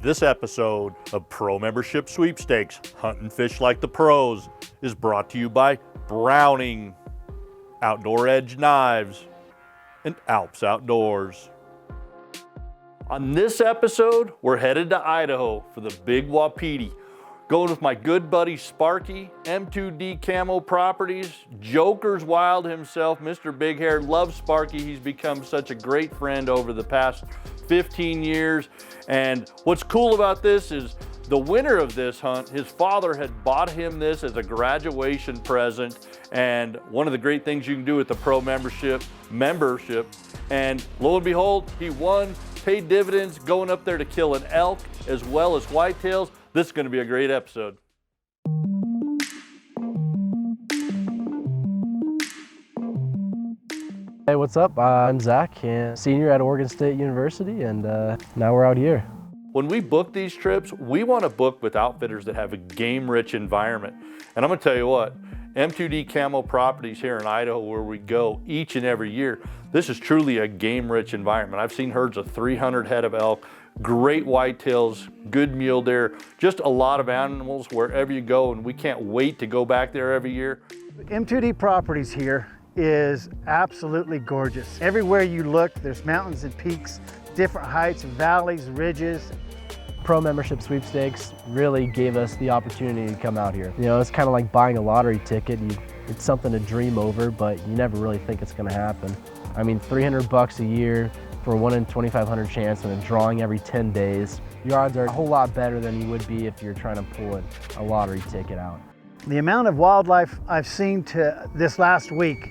This episode of Pro Membership Sweepstakes, Hunt and Fish Like the Pros, is brought to you by Browning, Outdoor Edge Knives, and Alps Outdoors. On this episode, we're headed to Idaho for the Big Wapiti. Going with my good buddy Sparky, M2D Camo Properties, Joker's Wild himself, Mr. Big Hair. Loves Sparky. He's become such a great friend over the past 15 years. And what's cool about this is the winner of this hunt, his father had bought him this as a graduation present. And one of the great things you can do with the pro membership. And lo and behold, he won, paid dividends, going up there to kill an elk as well as whitetails. This is going to be a great episode. Hey, what's up? I'm Zach, and senior at Oregon State University, and now we're out here. When we book these trips, we want to book with outfitters that have a game-rich environment. And I'm going to tell you what, M2D Camo Properties here in Idaho, where we go each and every year, this is truly a game-rich environment. I've seen herds of 300 head of elk, great whitetails, good mule deer, just a lot of animals wherever you go, and we can't wait to go back there every year. M2D Properties here is absolutely gorgeous. Everywhere you look, there's mountains and peaks, different heights, valleys, ridges. Pro Membership Sweepstakes really gave us the opportunity to come out here. You know, it's kind of like buying a lottery ticket. It's something to dream over, but you never really think it's going to happen. I mean, $300 a year for a 1 in 2,500 chance and a drawing every 10 days. Your odds are a whole lot better than you would be if you're trying to pull a lottery ticket out. The amount of wildlife I've seen to this last week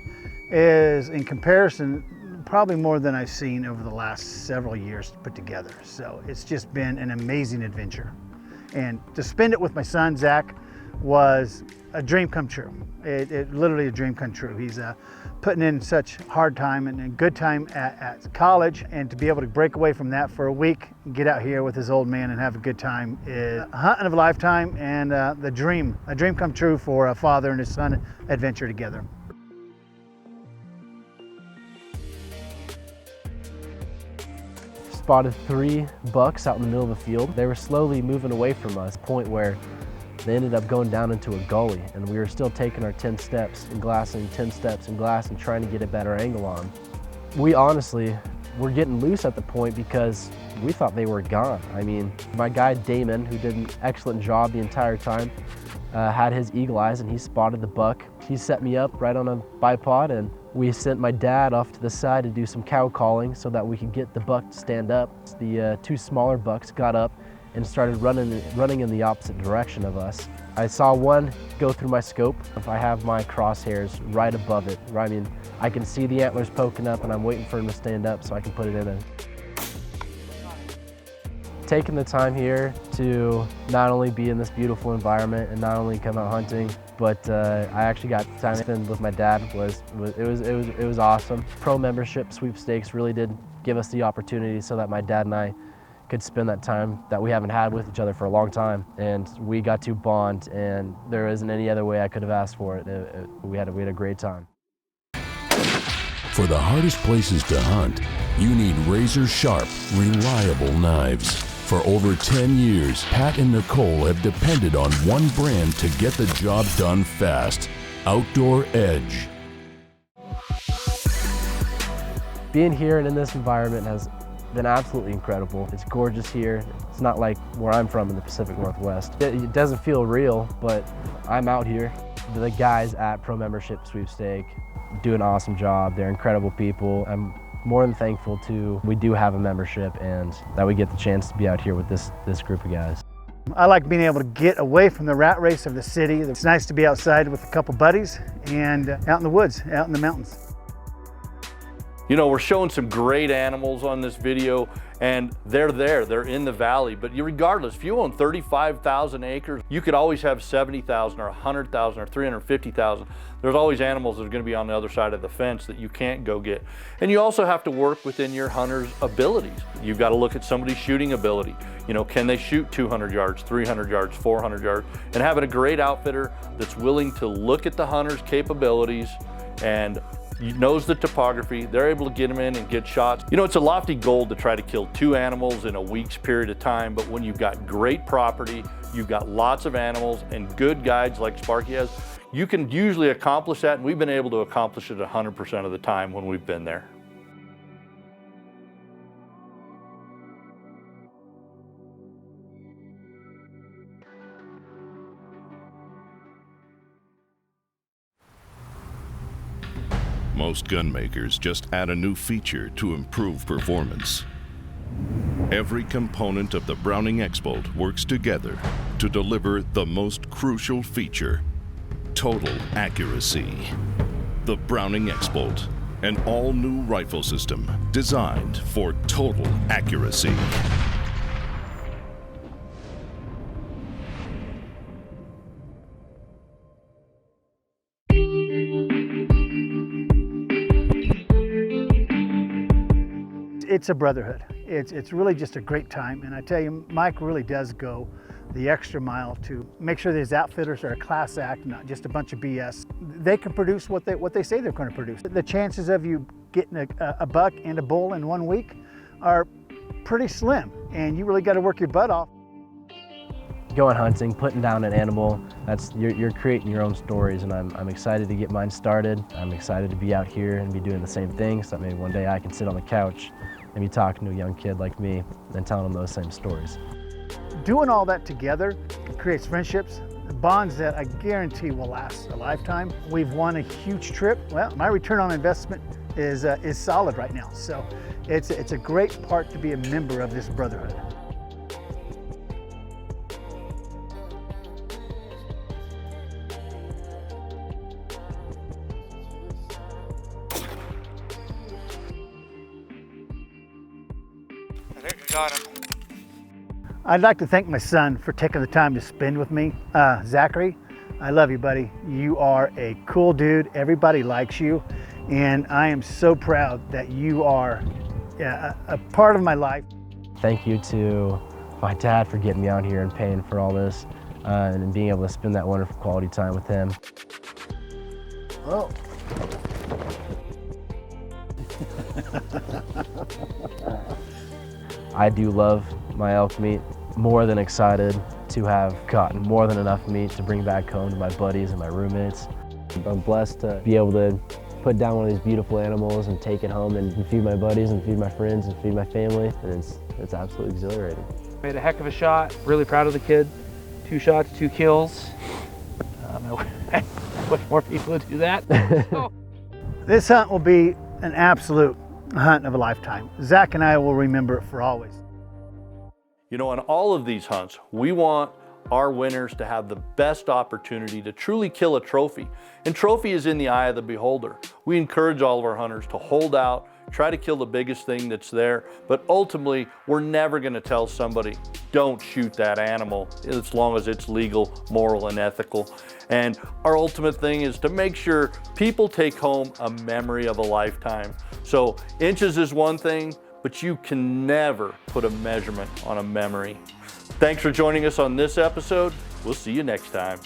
is, in comparison, probably more than I've seen over the last several years put together. So it's just been an amazing adventure. And to spend it with my son, Zach, was a dream come true. It literally a dream come true. He's putting in such hard time and a good time at college, and to be able to break away from that for a week and get out here with his old man and have a good time is a hunt of a lifetime, and a dream come true for a father and his son adventure together. Spotted 3 bucks out in the middle of the field. They were slowly moving away from us, point where they ended up going down into a gully, and we were still taking our 10 steps and glassing, 10 steps and glass, and trying to get a better angle on. We honestly were getting loose at the point because we thought they were gone. I mean, my guy Damon, who did an excellent job the entire time, had his eagle eyes and he spotted the buck. He set me up right on a bipod, and we sent my dad off to the side to do some cow calling so that we could get the buck to stand up. The 2 smaller bucks got up and started running in the opposite direction of us. I saw one go through my scope. I have my crosshairs right above it. I mean, I can see the antlers poking up, and I'm waiting for him to stand up so I can put it in. Taking the time here to not only be in this beautiful environment and not only come out hunting, but I actually got time to spend with my dad. It was awesome. Pro Membership Sweepstakes really did give us the opportunity so that my dad and I could spend that time that we haven't had with each other for a long time, and we got to bond, and there isn't any other way I could have asked for it. We had a great time. For the hardest places to hunt, you need razor-sharp, reliable knives. For over 10 years, Pat and Nicole have depended on one brand to get the job done fast: Outdoor Edge. Being here and in this environment has been absolutely incredible. It's gorgeous here. It's not like where I'm from in the Pacific Northwest. It doesn't feel real, but I'm out here. The guys at Pro Membership Sweepstake do an awesome job. They're incredible people. I'm more than thankful we do have a membership and that we get the chance to be out here with this group of guys. I like being able to get away from the rat race of the city. It's nice to be outside with a couple buddies and out in the woods, out in the mountains. You know, we're showing some great animals on this video, and they're in the valley. But regardless, if you own 35,000 acres, you could always have 70,000 or 100,000 or 350,000. There's always animals that are going to be on the other side of the fence that you can't go get. And you also have to work within your hunter's abilities. You've got to look at somebody's shooting ability. You know, can they shoot 200 yards, 300 yards, 400 yards? And having a great outfitter that's willing to look at the hunter's capabilities and knows the topography. They're able to get them in and get shots. You know, it's a lofty goal to try to kill 2 animals in a week's period of time, but when you've got great property, you've got lots of animals and good guides like Sparky has, you can usually accomplish that, and we've been able to accomplish it 100% of the time when we've been there. Most gun makers just add a new feature to improve performance. Every component of the Browning X-Bolt works together to deliver the most crucial feature: total accuracy. The Browning X-Bolt, an all-new rifle system designed for total accuracy. It's a brotherhood. It's really just a great time, and I tell you, Mike really does go the extra mile to make sure these outfitters are a class act, not just a bunch of BS. They can produce what they say they're going to produce. The chances of you getting a buck and a bull in 1 week are pretty slim, and you really got to work your butt off. Going hunting, putting down an animal, you're creating your own stories, and I'm excited to get mine started. I'm excited to be out here and be doing the same thing, so that maybe one day I can sit on the couch and be talking to a young kid like me and telling them those same stories. Doing all that together creates friendships, bonds that I guarantee will last a lifetime. We've won a huge trip. Well, my return on investment is solid right now, so it's a great part to be a member of this brotherhood. I think I got him. I'd like to thank my son for taking the time to spend with me. Zachary, I love you, buddy. You are a cool dude. Everybody likes you. And I am so proud that you are a part of my life. Thank you to my dad for getting me out here and paying for all this and being able to spend that wonderful quality time with him. Oh. I do love my elk meat. More than excited to have gotten more than enough meat to bring back home to my buddies and my roommates. I'm blessed to be able to put down one of these beautiful animals and take it home and feed my buddies and feed my friends and feed my family, and it's absolutely exhilarating. Made a heck of a shot. Really proud of the kid. 2 shots, 2 kills. I wish more people would do that. This hunt will be an absolute hunt of a lifetime. Zach and I will remember it for always. You know, on all of these hunts, we want our winners to have the best opportunity to truly kill a trophy. And trophy is in the eye of the beholder. We encourage all of our hunters to hold out, try to kill the biggest thing that's there, but ultimately, we're never gonna tell somebody, don't shoot that animal, as long as it's legal, moral, and ethical. And our ultimate thing is to make sure people take home a memory of a lifetime. So inches is one thing, but you can never put a measurement on a memory. Thanks for joining us on this episode. We'll see you next time.